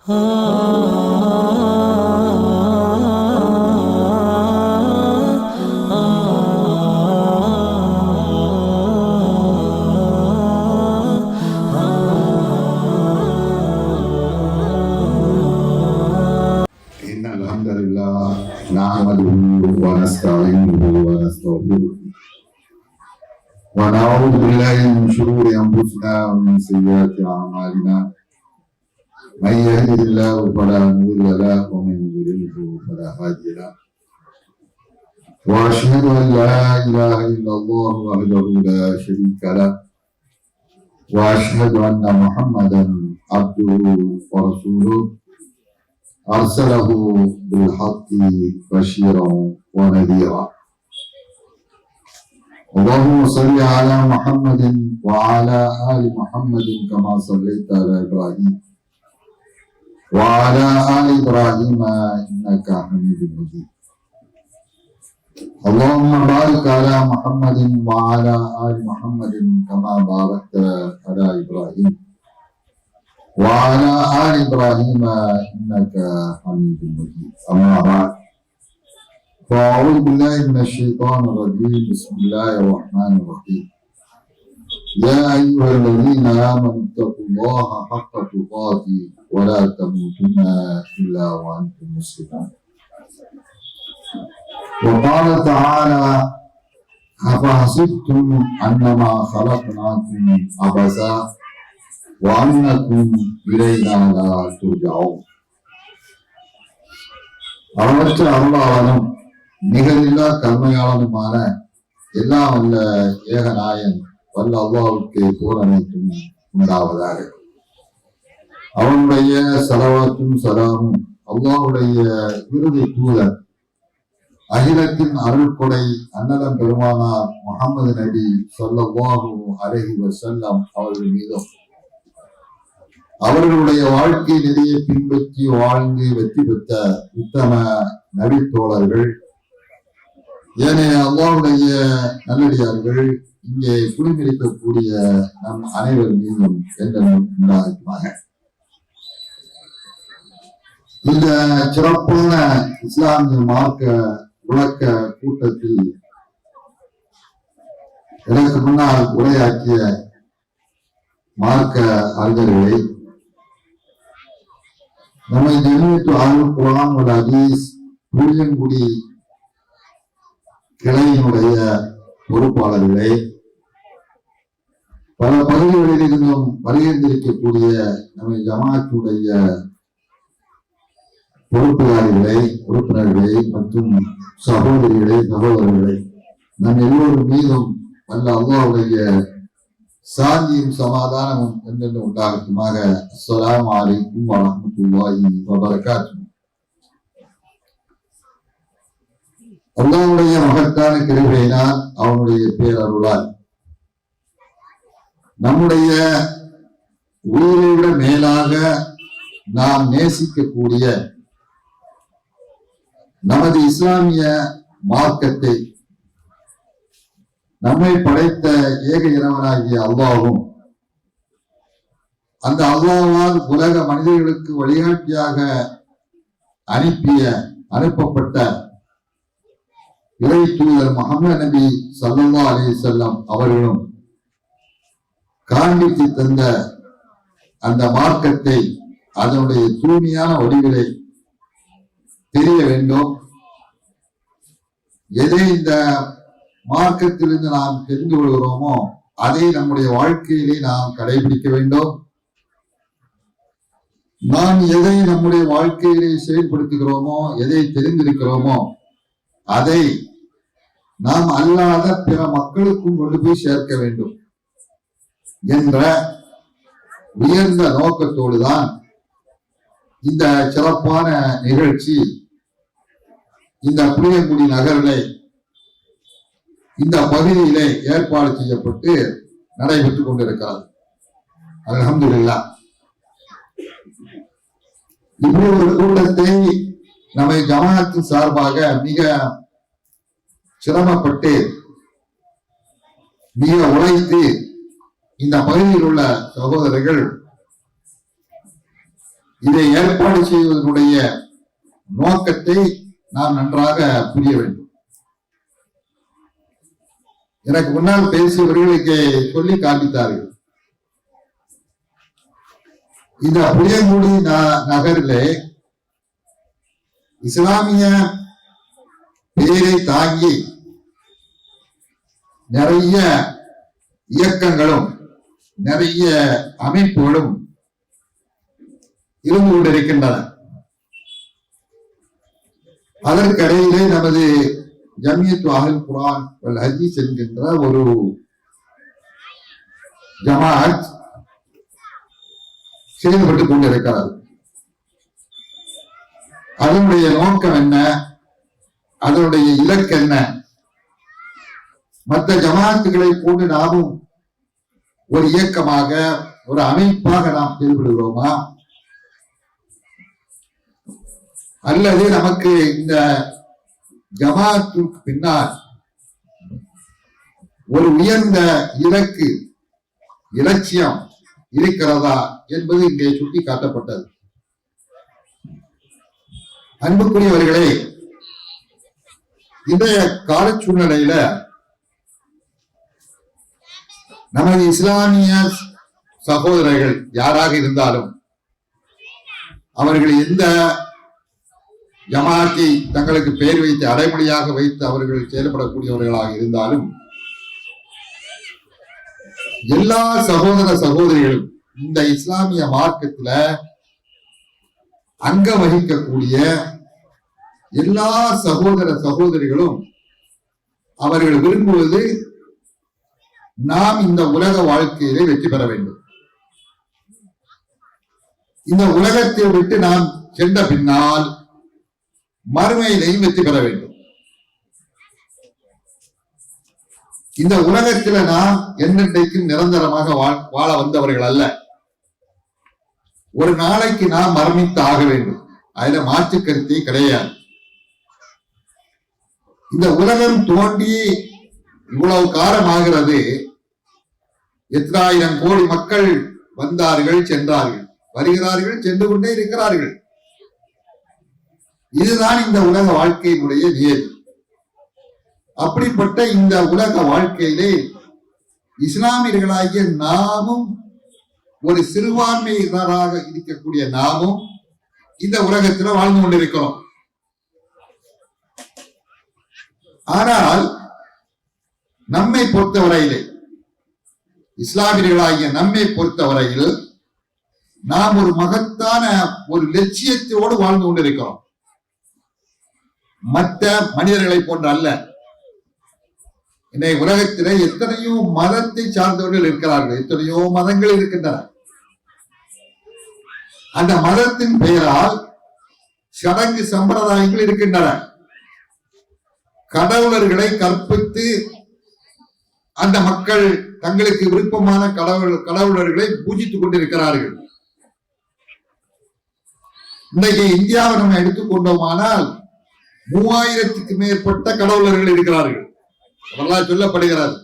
الحمد لله نحمده ونستعينه ونستغفره ونعوذ بالله من شرور انفسنا ومن سيئات اعمالنا من يهده الله فلا مضل له ومن يضلل فلا هادي له واشهد ان لا اله الا الله وحده لا شريك له واشهد ان محمدا عبده ورسوله أرسله بالحق بشيرا ونذيرا. اللهم صل على محمد وعلى آل محمد كما صليت على إبراهيم وعلى آل إبراهيم إنك حميد مجيد. اللهم بارك على محمد وعلى آل محمد كما باركت على إبراهيم وعلى آل إبراهيم إنك حميد مجيد. أما بعد فأعوذ بالله من الشيطان الرجيم. بسم الله الرحمن الرحيم. يا أيها الذين آمنوا اتقوا الله حق تقاته ولا تموتن إلا وأنتم مسلمون. وقال تعالى أفحسبتم أنما خلقناكم عبثا وأنكم إلينا لا ترجعون. அளவற்ற அருளாளனும் நிகரில்லா கருணையாளனுமான எல்லாம் வல்ல ஏகநாயன் வல்ல அல்லாஹ்வுக்கு புகழ் அனைத்தும் உண்டாவதாக. அவனுடைய ஸலவாத்தும் ஸலாமும் அல்லாஹ்வுடைய இறுதி தூதர் அகிலத்தின் அருள்கொடை அன்னலம் பெருமானார் முஹம்மது நபி ஸல்லல்லாஹு அலைஹி வஸல்லம் அவர்கள் மீதும் அவர்களுடைய வாழ்க்கை நெறியை பின்பற்றி வாழ்ந்து வெற்றி பெற்ற உத்தம நபித்தோழர்கள் ஏனைய அல்லாஹ்வுடைய நல்லடியார்கள் இங்கே குடிமிருக்கக்கூடிய நம் அனைவர் மீதும் உண்டாகுமாக. இந்த சிறப்பான இஸ்லாமிய மார்க்க விளக்க கூட்டத்தில் எனக்கு முன்னால் உரையாற்றிய மார்க்க அறிஞர்களை நம்மை ஜமீஅத்து அஹ்லுல் குர்ஆன் வல் ஹதீஸ் புளியங்குடி கிளையினுடைய பொறுப்பாளர்களே, பல பகுதிகளில் இருந்தும் வருகின்றிருக்கக்கூடிய நம்மை ஜமாஅத்துடைய பொறுப்புதாரிகளை, உறுப்பினர்களை மற்றும் சகோதரிகளை, சகோதரர்களை நம் எல்லோரும் மீதும் வல்ல அல்லாஹ்வுடைய சாந்தியும் சமாதானமும் என்றென்று உண்டாகட்டுமாக. அஸ்ஸலாமு அலைக்கும் வரஹ்மத்துல்லாஹி வபரகாத்துஹு. அல்லாஹ்வுடைய மகத்தான கிருபையினால் அவனுடைய பேரருளால் நம்முடைய உயிரை விட மேலாக நாம் நேசிக்கக்கூடிய நமது இஸ்லாமிய மார்க்கத்தை நம்மை படைத்த ஏக இறைவனாகிய அல்லாஹ்வும் அந்த அல்லாஹ்வால் உலக மனிதர்களுக்கு வழிகாட்டியாக அனுப்பப்பட்ட இறை தூதர் முஹம்மது நபி ஸல்லல்லாஹு அலைஹி வஸல்லம் அவர்களும் காண்பித்து தந்த அந்த மார்க்கத்தை அதனுடைய தூய்மையான வடிவிலை தெரிய வேண்டும். எதை இந்த மார்க்கத்திலிருந்து நாம் தெரிந்து கொள்கிறோமோ அதை நம்முடைய வாழ்க்கையிலே நாம் கடைபிடிக்க வேண்டும். நாம் எதை நம்முடைய வாழ்க்கையிலே செயல்படுத்துகிறோமோ, எதை தெரிந்திருக்கிறோமோ அதை நாம் அல்லாத பிற மக்களுக்கும் கொண்டு போய் சேர்க்க வேண்டும் என்ற உயர்ந்த நோக்கத்தோடுதான் இந்த சிறப்பான நிகழ்ச்சி இந்த புளியங்குடி நகரிலே இந்த பகுதியிலே ஏற்பாடு செய்யப்பட்டு நடைபெற்றுக் கொண்டிருக்கிறது. அல்ஹம்துலில்லாஹ். இப்படி ஒரு கூட்டத்தை நம்மை ஜமாஅத்து சார்பாக மிக சிரமப்பட்டு மிக உழைத்து இந்த பகுதியில் உள்ள சகோதரர்கள் இதை ஏற்பாடு செய்வதனுடைய நோக்கத்தை நாம் நன்றாக புரிய வேண்டும். எனக்கு முன்னால் பேசியவர்களுக்கு சொல்லி காண்பித்தார்கள். இந்த புளியங்குடி நகரிலே இஸ்லாமிய பெயரை தாங்கி நிறைய இயக்கங்களும் நிறைய அமைப்புகளும் இருந்து கொண்டிருக்கின்றன. அதற்கிடையிலே நமது ஜமியத் அஹ்லுல் குர்ஆன் வல் ஹதீஸ் என்கின்ற ஒரு ஜமாஅத் செயல்பட்டுக் கொண்டிருக்கிறது. அதனுடைய நோக்கம் என்ன, அதனுடைய இலக்கு என்ன? மற்ற ஜமாத்துகளை போன்று நாமும் ஒரு இயக்கமாக ஒரு அமைப்பாக நாம் செயல்படுகிறோமா, அல்லது நமக்கு இந்த ஜமாத்துக்கு பின்னால் ஒரு உயர்ந்த இலக்கு இலட்சியம் இருக்கிறதா என்பது இங்கே சுட்டி காட்டப்பட்டது. அன்புக்குரியவர்களே, இன்றைய கால சூழ்நிலையில நமது இஸ்லாமிய சகோதரர்கள் யாராக இருந்தாலும் அவர்கள் எந்த ஜமாத்தை தங்களுக்கு பெயர் வைத்து அடைமொழியாக வைத்து அவர்கள் செயல்படக்கூடியவர்களாக இருந்தாலும் எல்லா சகோதர சகோதரிகளும் இந்த இஸ்லாமிய மார்க்கத்துல அங்க வகிக்கக்கூடிய எல்லா சகோதர சகோதரிகளும் அவர்கள் விரும்புவது நாம் இந்த உலக வாழ்க்கையிலே வெற்றி பெற வேண்டும். இந்த உலகத்தை விட்டு நாம் சென்ற பின்னால் மறுமையிலையும் வெற்றி பெற வேண்டும். இந்த உலகத்துல நாம் என்னென்றைக்கும் நிரந்தரமாக வாழ வந்தவர்கள் அல்ல. ஒரு நாளைக்கு நாம் மரணித்து ஆக வேண்டும். அதுல மாற்று கருத்தே கிடையாது. இந்த உலகம் தோன்றி இவ்வளவு காலம் ஆகிறது. எத்தனாயிரம் கோடி மக்கள் வந்தார்கள், சென்றார்கள், வருகிறார்கள், சென்று கொண்டே இருக்கிறார்கள். இதுதான் இந்த உலக வாழ்க்கையினுடைய நியதி. அப்படிப்பட்ட இந்த உலக வாழ்க்கையிலே இஸ்லாமியர்களாகிய நாமும் ஒரு சிறுபான்மையினராக இருக்கக்கூடிய நாமும் இந்த உலகத்தில் வாழ்ந்து கொண்டிருக்கிறோம். ஆனால் நம்மை பொறுத்தவரையிலே, இஸ்லாமியர்களாகிய நம்மை பொறுத்தவரையில் நாம் ஒரு மகத்தான ஒரு லட்சியத்தோடு வாழ்ந்து கொண்டிருக்கிறோம். மற்ற மனிதர்களை போன்ற அல்ல. இன்றைய உலகத்திலே எத்தனையோ மதத்தை சார்ந்தவர்கள் இருக்கிறார்கள், எத்தனையோ மதங்கள் இருக்கின்றன. அந்த மதத்தின் பெயரால் சடங்கு சம்பிரதாயங்கள் இருக்கின்றன. கடவுளர்களை கற்பித்து அந்த மக்கள் தங்களுக்கு விருப்பமான கடவுளர்களை பூஜித்துக் கொண்டிருக்கிறார்கள். இன்றைக்கு இந்தியாவை நம்ம எடுத்துக்கொண்டோமானால் 3000க்கு மேற்பட்ட கடவுளர்கள் இருக்கிறார்கள். அதெல்லாம் சொல்லப்படுகிறது.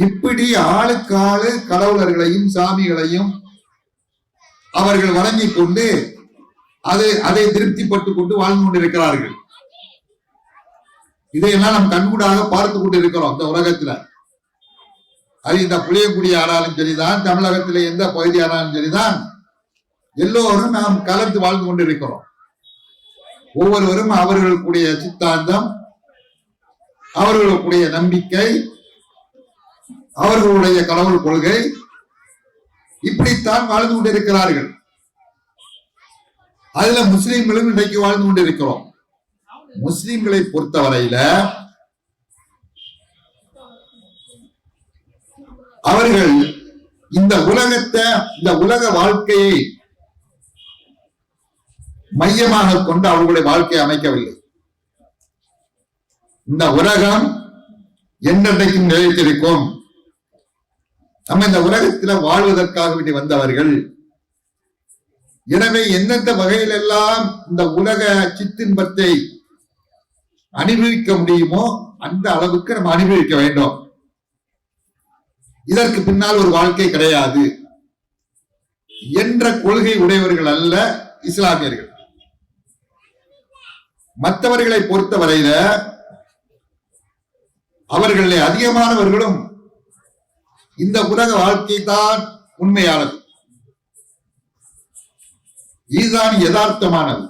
இப்படி ஆளுக்கு ஆளு கடவுளர்களையும் சாமிகளையும் அவர்கள் வழங்கிக் கொண்டு அதை திருப்திப்பட்டுக் கொண்டு வாழ்ந்து கொண்டிருக்கிறார்கள். இதையெல்லாம் நாம் கண்கூடாக பார்த்து கொண்டு இருக்கிறோம் இந்த உலகத்துல. அது இந்த புளியங்குடி ஆனாலும் சரிதான், தமிழகத்திலே எந்த பகுதியானாலும் சரிதான், எல்லோரும் நாம் கலந்து வாழ்ந்து கொண்டிருக்கிறோம். ஒவ்வொருவரும் அவர்களுடைய சித்தாந்தம், அவர்களுடைய நம்பிக்கை, அவர்களுடைய கடவுள் கொள்கை, இப்படித்தான் வாழ்ந்து கொண்டிருக்கிறார்கள். அதுல முஸ்லிம்களும் இன்றைக்கு வாழ்ந்து கொண்டிருக்கிறோம். முஸ்லிம்களை பொறுத்தவரையில அவர்கள் இந்த உலகத்தை, இந்த உலக வாழ்க்கையை மையமாக கொண்டு அவர்களுடைய வாழ்க்கையை அமைக்கவில்லை. இந்த உலகம் என்றைக்கும் நிலைத்திருக்கும். நம்ம இந்த உலகத்துல வாழ்வதற்காக வேண்டி வந்தவர்கள். எனவே எந்தெந்த வகையில் எல்லாம் இந்த உலக சிற்றின்பத்தை அனுபவிக்க முடியுமோ அந்த அளவுக்கு நம்ம அனுபவிக்க வேண்டும். இதற்கு பின்னால் ஒரு வாழ்க்கை கிடையாது. என்ற கொள்கை உடையவர்கள் அல்ல இஸ்லாமியர்கள். மற்றவர்களை பொறுத்தவரையில அவர்களில் அதிகமானவர்களும் இந்த உலக வாழ்க்கை தான் உண்மையானது, இதுதான் யதார்த்தமானது.